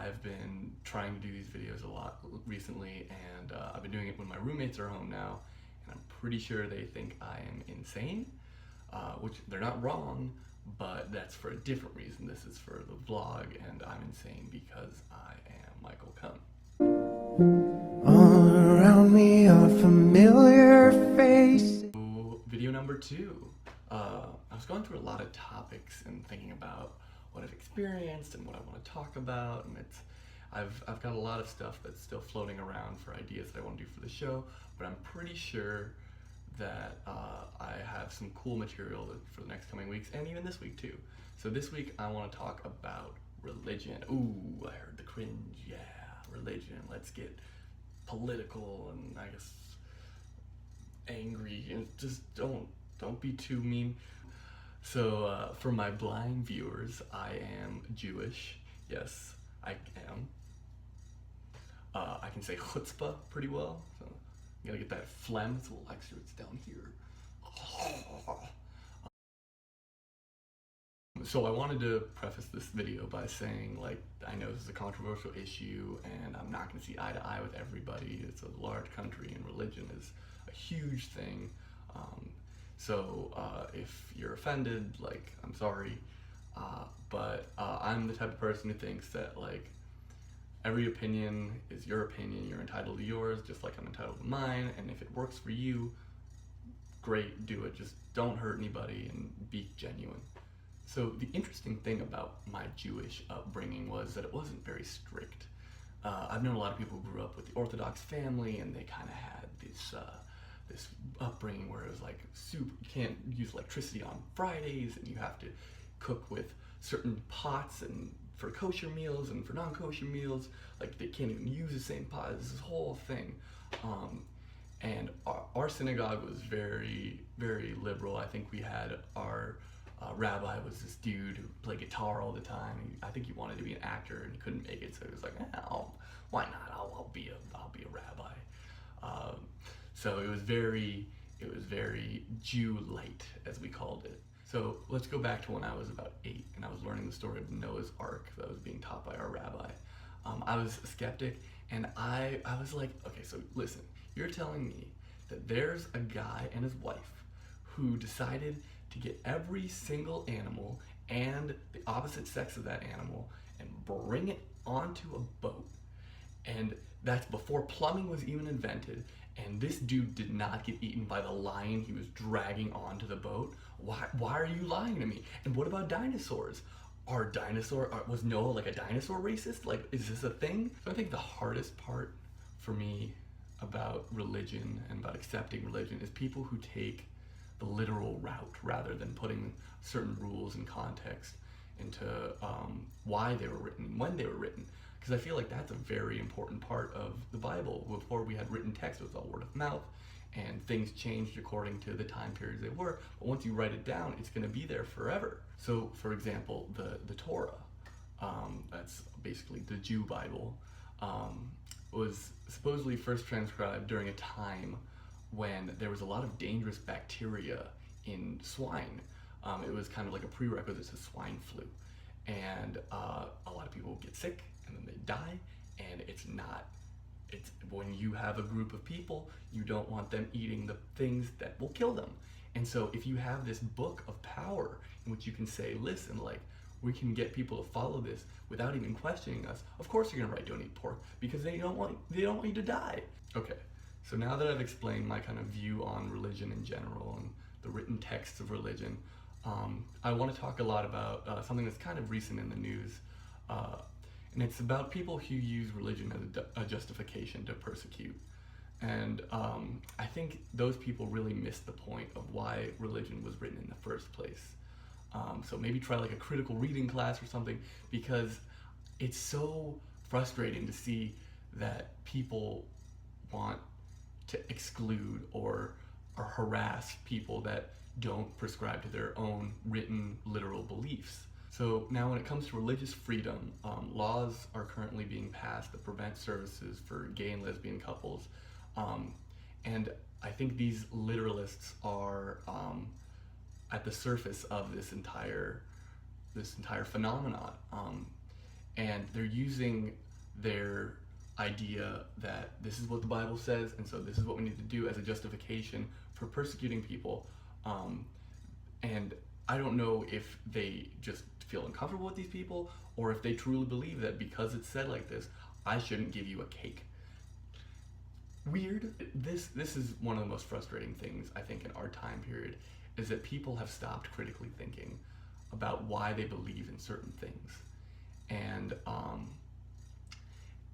I've been trying to do these videos a lot recently, and I've been doing it when my roommates are home now, and I'm pretty sure they think I am insane, which they're not wrong, but that's for a different reason. This is for the vlog, and I'm insane because I am Michael Cohn. All around me are familiar faces. Video number 2. I was going through a lot of topics and thinking about what I've experienced and what I want to talk about, and I've got a lot of stuff that's still floating around for ideas that I want to do for the show, but I'm pretty sure that I have some cool material for the next coming weeks, and even this week too. So this week I want to talk about religion. Ooh, I heard the cringe. Yeah, religion. Let's get political and I guess angry, and just don't be too mean. So for my blind viewers, I am Jewish. Yes, I am. I can say chutzpah pretty well, so you gotta get that phlegm. It's a little extra. It's down here. So I wanted to preface this video by saying, like, I know this is a controversial issue, and I'm not going to see eye to eye with everybody. It's a large country, and religion is a huge thing. So if you're offended, like, I'm sorry, but I'm the type of person who thinks that, like, every opinion is your opinion. You're entitled to yours, just like I'm entitled to mine, and if it works for you, great, do it. Just don't hurt anybody and be genuine. So the interesting thing about my Jewish upbringing was that it wasn't very strict. I've known a lot of people who grew up with the Orthodox family, and they kind of had this upbringing where it was like you can't use electricity on Fridays, and you have to cook with certain pots and for kosher meals and for non-kosher meals, like they can't even use the same pot. It's this whole thing. And our synagogue was very, very liberal. I think we had our rabbi was this dude who played guitar all the time. I think he wanted to be an actor and he couldn't make it, so he was like, why not? I'll be a rabbi. So it was very Jew-lite, as we called it. So let's go back to when I was about 8 and I was learning the story of Noah's Ark that was being taught by our rabbi. I was a skeptic, and I was like, okay, so listen, you're telling me that there's a guy and his wife who decided to get every single animal and the opposite sex of that animal and bring it onto a boat, and that's before plumbing was even invented, and this dude did not get eaten by the lion he was dragging onto the boat? Why are you lying to me? And what about dinosaurs? Was Noah like a dinosaur racist? Like, is this a thing? So I think the hardest part for me about religion and about accepting religion is people who take the literal route rather than putting certain rules and context into why they were written and when they were written. Because I feel like that's a very important part of the Bible. Before we had written text, it was all word of mouth, and things changed according to the time periods they were. But once you write it down, it's going to be there forever. So, for example, the Torah, that's basically the Jew Bible, was supposedly first transcribed during a time when there was a lot of dangerous bacteria in swine. It was kind of like a prerequisite to swine flu, and a lot of people get sick and then they die, and it's when you have a group of people, you don't want them eating the things that will kill them. And so if you have this book of power in which you can say, listen, like, we can get people to follow this without even questioning us, of course you're gonna write don't eat pork, because they don't want you to die. Okay. So now that I've explained my kind of view on religion in general and the written texts of religion, I want to talk a lot about something that's kind of recent in the news, and it's about people who use religion as a justification to persecute. And I think those people really miss the point of why religion was written in the first place. So maybe try like a critical reading class or something, because it's so frustrating to see that people want to exclude or harass people that don't prescribe to their own written literal beliefs. So now when it comes to religious freedom, laws are currently being passed that prevent services for gay and lesbian couples. And I think these literalists are at the surface of this entire phenomenon. and they're using their idea that this is what the Bible says, and so this is what we need to do as a justification for persecuting people. And I don't know if they just feel uncomfortable with these people, or if they truly believe that because it's said like this, I shouldn't give you a cake. Weird. This is one of the most frustrating things I think in our time period, is that people have stopped critically thinking about why they believe in certain things. And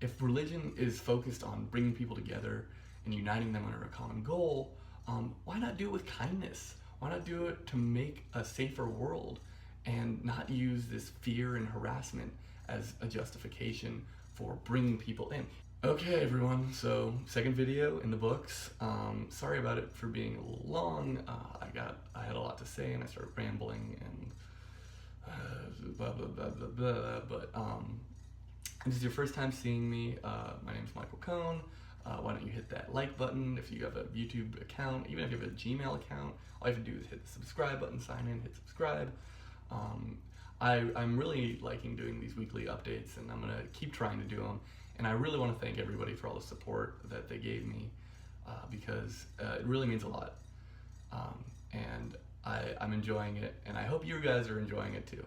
if religion is focused on bringing people together and uniting them under a common goal, why not do it with kindness? Why not do it to make a safer world and not use this fear and harassment as a justification for bringing people in? Okay, everyone, so second video in the books. Sorry about it for being a little long. I had a lot to say and I started rambling and blah blah blah blah blah. But if this is your first time seeing me, my name is Michael Cohn. Why don't you hit that like button if you have a YouTube account, even if you have a Gmail account. All you have to do is hit the subscribe button, sign in, hit subscribe. I'm really liking doing these weekly updates, and I'm gonna keep trying to do them. And I really want to thank everybody for all the support that they gave me, because it really means a lot. And I'm enjoying it, and I hope you guys are enjoying it too.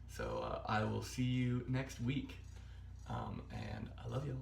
So I will see you next week, and I love you.